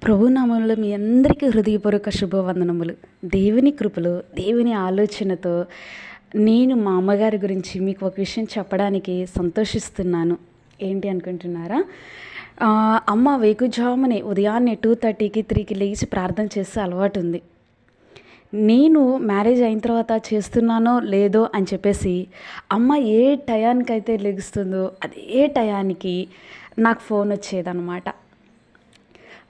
ప్రభునామంలో మీ అందరికీ హృదయపూర్వక శుభవందనములు. దేవుని కృపలో, దేవుని ఆలోచనతో నేను మా అమ్మగారి గురించి మీకు ఒక విషయం చెప్పడానికి సంతోషిస్తున్నాను. ఏంటి అనుకుంటున్నారా? అమ్మ వేకుజామునే ఉదయాన్నే 2:30కి 3కి లేచి ప్రార్థన చేసే అలవాటు ఉంది. నేను మ్యారేజ్ అయిన తర్వాత చేస్తున్నానో లేదో అని చెప్పేసి అమ్మ ఏ టయానికైతే లెగుస్తుందో అదే టయానికి నాకు ఫోన్ వచ్చేదనమాట.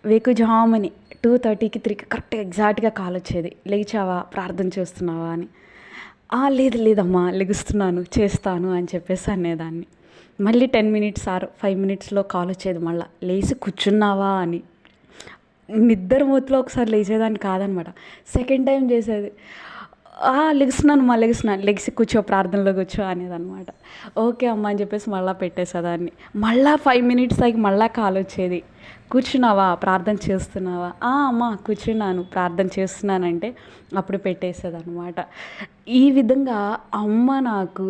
వేకుజాముని 2:30కి 3కి కరెక్ట్ ఎగ్జాక్ట్గా కాల్ వచ్చేది. లేచావా, ప్రార్థన చేస్తున్నావా అని. లేదు లేదమ్మా, లెగుస్తున్నాను, చేస్తాను అని చెప్పేసి అనేదాన్ని. మళ్ళీ 10 మినిట్స్ ఆర్ 5 మినిట్స్లో కాల్ వచ్చేది మళ్ళీ, లేచి కూర్చున్నావా అని. నిద్ర మూతిలో ఒకసారి లేచేదాన్ని కాదనమాట. సెకండ్ టైం చేసేది, లెగుస్తున్నాను, లెగిసి కూర్చో, ప్రార్థనలో కూర్చో అనేదన్నమాట. ఓకే అమ్మ అని చెప్పేసి మళ్ళీ పెట్టేసేదాన్ని. మళ్ళీ 5 మినిట్స్ ఆగి మళ్ళీ కాల్ వచ్చేది. కూర్చున్నావా, ప్రార్థన చేస్తున్నావా? అమ్మ కూర్చున్నాను, ప్రార్థన చేస్తున్నానంటే అప్పుడు పెట్టేసేదన్నమాట. ఈ విధంగా అమ్మ నాకు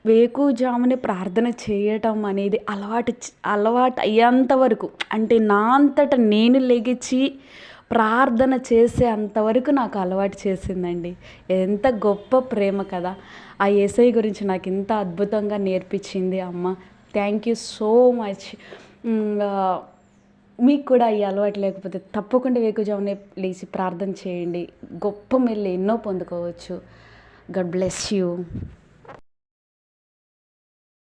వేకుజామునే ప్రార్థన చేయటం అనేది అలవాటు అయ్యేంత వరకు, అంటే నా అంతటా నేను లెగిచి ప్రార్థన చేసే అంతవరకు నాకు అలవాటు చేసిందండి. ఎంత గొప్ప ప్రేమ కదా! ఆ యేసయ్య గురించి నాకు ఇంత అద్భుతంగా నేర్పించింది అమ్మ. Thank you so much. మీకు కూడా ఈ అలవాటు లేకపోతే తప్పకుండా వేకుజామునే లేచి ప్రార్థన చేయండి. గొప్ప మేలు ఎన్నో పొందుకోవచ్చు. God bless you.